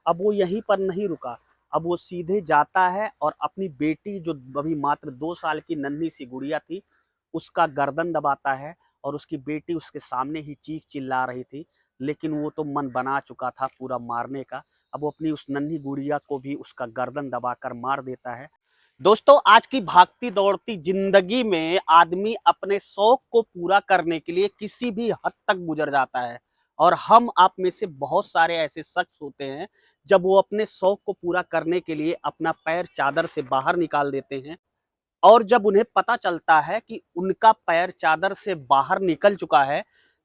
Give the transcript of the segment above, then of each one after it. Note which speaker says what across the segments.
Speaker 1: अब वो यहीं पर नहीं रुका, अब वो सीधे जाता है और अपनी बेटी जो अभी मात्र 2 साल की नन्ही सी गुड़िया थी, उसका गर्दन दबाता है और उसकी बेटी उसके सामने ही चीख चिल्ला रही थी, लेकिन वो तो मन बना चुका था पूरा मारने का। अब वो अपनी उस नन्ही गुड़िया को भी उसका गर्दन दबाकर मार देता है। दोस्तों, आज की भागती दौड़ती जिंदगी में आदमी अपने शौक को पूरा करने के लिए किसी भी हद तक गुजर जाता है, और हम आप में से बहुत सारे ऐसे शख्स होते हैं जब वो अपने शौक को पूरा करने के लिए अपना पैर चादर से बाहर निकाल देते हैं, और जब उन्हें पता चलता है कि उनका पैर चादर से बाहर निकल चुका है,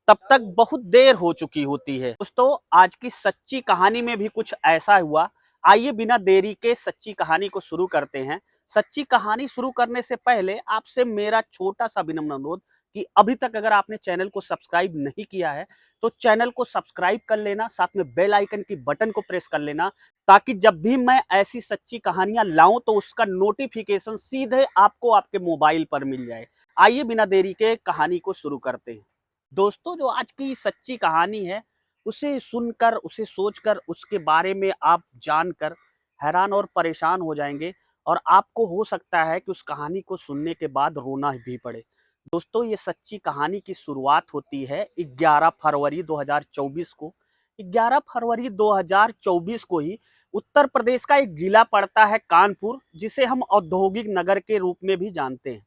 Speaker 1: तब तक बहुत देर हो चुकी होती है। दोस्तों, आज की सच्ची कहानी में भी कुछ ऐसा हुआ। आइए बिना देरी के सच्ची कहानी को शुरू करते हैं। सच्ची कहानी शुरू करने से पहले आपसे मेरा छोटा सा विनम्र अनुरोध कि अभी तक अगर आपने चैनल को सब्सक्राइब नहीं किया है तो चैनल को सब्सक्राइब कर लेना, साथ में बेल आइकन की बटन को प्रेस कर लेना, ताकि जब भी मैं ऐसी सच्ची कहानियां लाऊं तो उसका नोटिफिकेशन सीधे आपको आपके मोबाइल पर मिल जाए। आइए बिना देरी के कहानी को शुरू करते हैं। दोस्तों, जो आज की सच्ची कहानी है, उसे सुनकर, उसे सोचकर, उसके बारे में आप जानकर हैरान और परेशान हो जाएंगे, और आपको हो सकता है कि उस कहानी को सुनने के बाद रोना भी पड़े। दोस्तों, ये सच्ची कहानी की शुरुआत होती है 11 फरवरी 2024 को। 11 फरवरी 2024 को ही उत्तर प्रदेश का एक जिला पड़ता है कानपुर, जिसे हम औद्योगिक नगर के रूप में भी जानते हैं।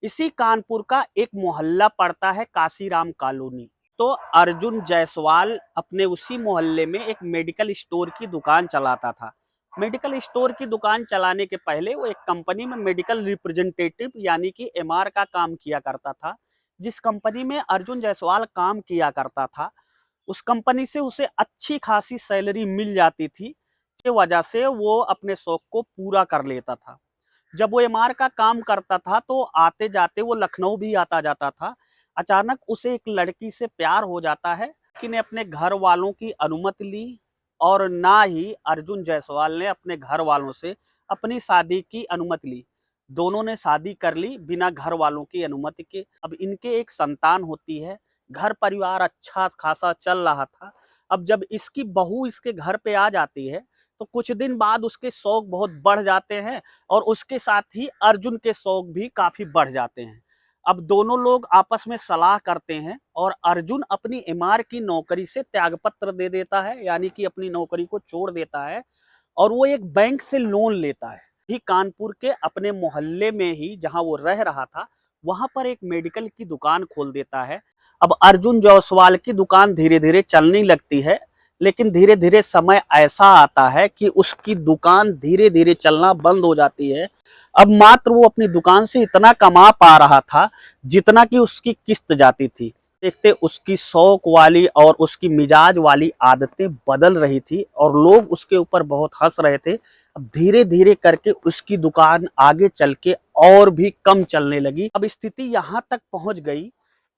Speaker 1: इसी कानपुर का एक मोहल्ला पड़ता है काशीराम कॉलोनी। तो अर्जुन जायसवाल अपने उसी मोहल्ले में एक मेडिकल स्टोर की दुकान चलाता था। मेडिकल स्टोर की दुकान चलाने के पहले वो एक कंपनी में मेडिकल रिप्रेजेंटेटिव यानी कि एमआर का काम किया करता था। जिस कंपनी में अर्जुन जायसवाल काम किया करता था, उस कंपनी से उसे अच्छी खासी सैलरी मिल जाती थी, जिसकी वजह से वो अपने शौक को पूरा कर लेता था। जब वो एमआर का काम करता था तो आते जाते वो लखनऊ भी आता जाता था। अचानक उसे एक लड़की से प्यार हो जाता है, लड़की ने अपने घर वालों की अनुमति ली, और ना ही अर्जुन जायसवाल ने अपने घर वालों से अपनी शादी की अनुमति ली। दोनों ने शादी कर ली बिना घर वालों की अनुमति के। अब इनके एक संतान होती है, घर परिवार अच्छा खासा चल रहा था। अब जब इसकी बहू इसके घर पे आ जाती है तो कुछ दिन बाद उसके शौक बहुत बढ़ जाते हैं, और उसके साथ ही अर्जुन के शौक भी काफी बढ़ जाते हैं। अब दोनों लोग आपस में सलाह करते हैं, और अर्जुन अपनी एमआर की नौकरी से त्यागपत्र दे देता है, यानी कि अपनी नौकरी को छोड़ देता है, और वो एक बैंक से लोन लेता है। ही कानपुर के अपने मोहल्ले में ही जहां वो रह रहा था, वहां पर एक मेडिकल की दुकान खोल देता है। अब अर्जुन जायसवाल की दुकान धीरे धीरे चलने लगती है, लेकिन धीरे धीरे समय ऐसा आता है कि उसकी दुकान धीरे धीरे चलना बंद हो जाती है। अब मात्र वो अपनी दुकान से इतना कमा पा रहा था जितना कि उसकी किस्त जाती थी। देखते उसकी शौक वाली और उसकी मिजाज वाली आदतें बदल रही थी, और लोग उसके ऊपर बहुत हंस रहे थे। अब धीरे धीरे करके उसकी दुकान आगे चल के और भी कम चलने लगी। अब स्थिति यहाँ तक पहुंच गई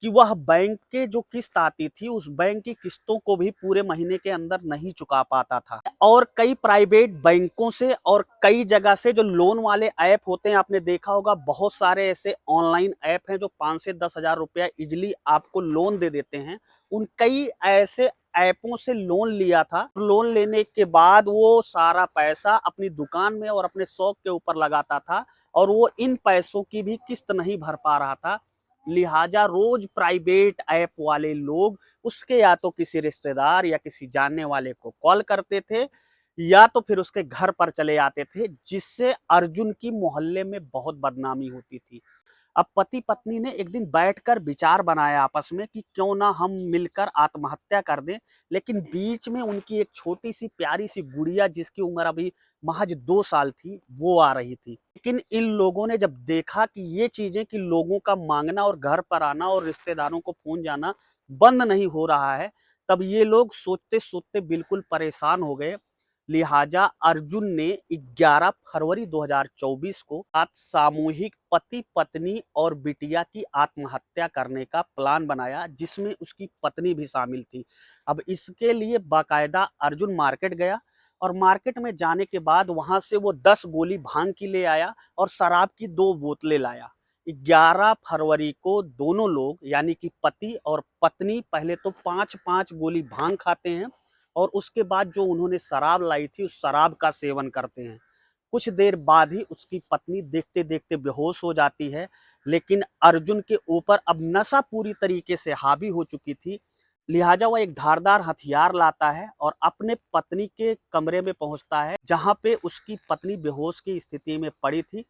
Speaker 1: कि वह बैंक के जो किस्त आती थी, उस बैंक की किस्तों को भी पूरे महीने के अंदर नहीं चुका पाता था। और कई प्राइवेट बैंकों से और कई जगह से जो लोन वाले ऐप होते हैं, आपने देखा होगा बहुत सारे ऐसे ऑनलाइन ऐप हैं जो 5 से 10 हजार रुपया इजिली आपको लोन दे देते हैं। उन कई ऐसे ऐपों से लोन लिया था। लोन लेने के बाद वो सारा पैसा अपनी दुकान में और अपने शौक के ऊपर लगाता था, और वो इन पैसों की भी किस्त नहीं भर पा रहा था। लिहाजा रोज प्राइवेट ऐप वाले लोग उसके या तो किसी रिश्तेदार या किसी जानने वाले को कॉल करते थे, या तो फिर उसके घर पर चले आते थे, जिससे अर्जुन की मोहल्ले में बहुत बदनामी होती थी। अब पति पत्नी ने एक दिन बैठकर विचार बनाया आपस में कि क्यों ना हम मिलकर आत्महत्या कर दें। लेकिन बीच में उनकी एक छोटी सी प्यारी सी गुड़िया, जिसकी उम्र अभी महज 2 साल थी, वो आ रही थी। लेकिन इन लोगों ने जब देखा कि ये चीजें, कि लोगों का मांगना और घर पर आना और रिश्तेदारों को फोन जाना बंद नहीं हो रहा है, तब ये लोग सोचते सोचते बिल्कुल परेशान हो गए। लिहाजा अर्जुन ने 11 फरवरी 2024 को आज सामूहिक पति पत्नी और बिटिया की आत्महत्या करने का प्लान बनाया, जिसमें उसकी पत्नी भी शामिल थी। अब इसके लिए बाकायदा अर्जुन मार्केट गया, और मार्केट में जाने के बाद वहां से वो 10 गोली भांग की ले आया और शराब की 2 बोतलें लाया। 11 फरवरी को दोनों लोग यानी कि पति और पत्नी पहले तो 5-5 गोली भांग खाते हैं, और उसके बाद जो उन्होंने शराब लाई थी उस शराब का सेवन करते हैं। कुछ देर बाद ही उसकी पत्नी देखते देखते बेहोश हो जाती है, लेकिन अर्जुन के ऊपर अब नशा पूरी तरीके से हावी हो चुकी थी। लिहाजा वह एक धारदार हथियार लाता है और अपने पत्नी के कमरे में पहुंचता है, जहां पे उसकी पत्नी बेहोश की स्थिति में पड़ी थी।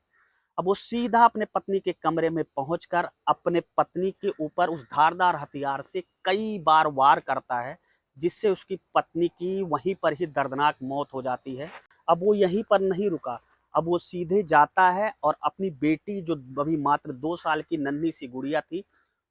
Speaker 1: अब वो सीधा अपने पत्नी के कमरे में पहुंचकर अपने पत्नी के ऊपर उस धारदार हथियार से कई बार वार करता है, जिससे उसकी पत्नी की वहीं पर ही दर्दनाक मौत हो जाती है। अब वो यहीं पर नहीं रुका, अब वो सीधे जाता है और अपनी बेटी जो अभी मात्र 2 साल की नन्ही सी गुड़िया थी,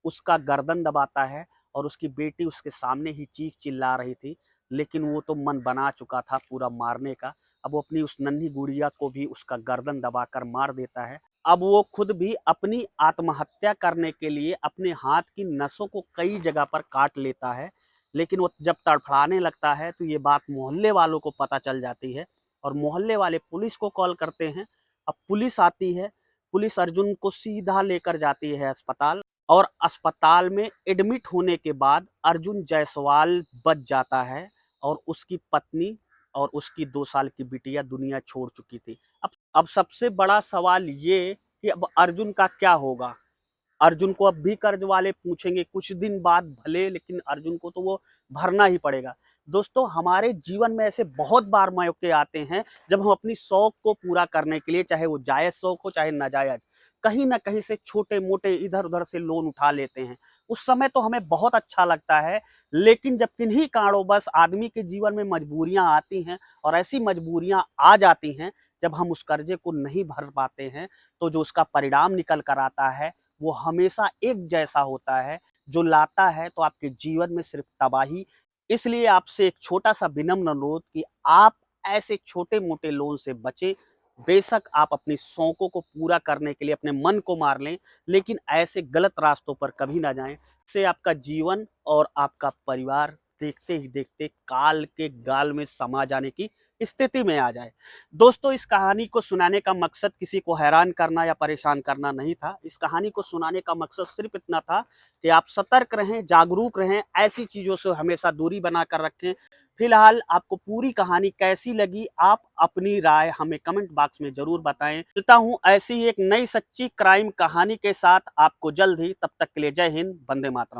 Speaker 1: उसका गर्दन दबाता है और उसकी बेटी उसके सामने ही चीख चिल्ला रही थी, लेकिन वो तो मन बना चुका था पूरा मारने का। अब वो अपनी उस नन्ही गुड़िया को भी उसका गर्दन दबाकर मार देता है। अब वो खुद भी अपनी आत्महत्या करने के लिए अपने हाथ की नसों को कई जगह पर काट लेता है, लेकिन वो जब तड़फड़ाने लगता है तो ये बात मोहल्ले वालों को पता चल जाती है और मोहल्ले वाले पुलिस को कॉल करते हैं। अब पुलिस आती है, पुलिस अर्जुन को सीधा लेकर जाती है अस्पताल और अस्पताल में एडमिट होने के बाद अर्जुन जायसवाल बच जाता है और उसकी पत्नी और उसकी 2 साल की बिटिया दुनिया छोड़ चुकी थी। अब सबसे बड़ा सवाल ये कि अब अर्जुन का क्या होगा। अर्जुन को अब भी कर्ज वाले पूछेंगे कुछ दिन बाद भले, लेकिन अर्जुन को तो वो भरना ही पड़ेगा। दोस्तों, हमारे जीवन में ऐसे बहुत बार मौके आते हैं जब हम अपनी शौक को पूरा करने के लिए, चाहे वो जायज शौक हो चाहे नाजायज, कहीं ना कहीं से छोटे मोटे इधर उधर से लोन उठा लेते हैं। उस समय तो हमें बहुत अच्छा लगता है, लेकिन जब किन्हीं कारणों आदमी के जीवन में मजबूरियां आती हैं और ऐसी मजबूरियां आ जाती हैं, जब हम उस कर्जे को नहीं भर पाते हैं, तो जो उसका परिणाम निकल कर आता है वो हमेशा एक जैसा होता है, जो लाता है तो आपके जीवन में सिर्फ तबाही। इसलिए आपसे एक छोटा सा विनम्र अनुरोध कि आप ऐसे छोटे मोटे लोन से बचें। बेशक आप अपनी शौकों को पूरा करने के लिए अपने मन को मार लें, लेकिन ऐसे गलत रास्तों पर कभी ना जाएं। इससे आपका जीवन और आपका परिवार देखते ही देखते काल के गाल में समा जाने की स्थिति में आ जाए। दोस्तों, इस कहानी को सुनाने का मकसद किसी को हैरान करना या परेशान करना नहीं था। इस कहानी को सुनाने का मकसद सिर्फ इतना था कि आप सतर्क रहें, जागरूक रहें, ऐसी चीज़ों से हमेशा दूरी बनाकर रखें। फिलहाल आपको पूरी कहानी कैसी लगी, आप अपनी राय हमें कमेंट बॉक्स में ज़रूर बताएं। मिलता हूँ ऐसी ही एक नई सच्ची क्राइम कहानी के साथ आपको जल्द ही। तब तक के लिए जय हिंद, वंदे मातरम।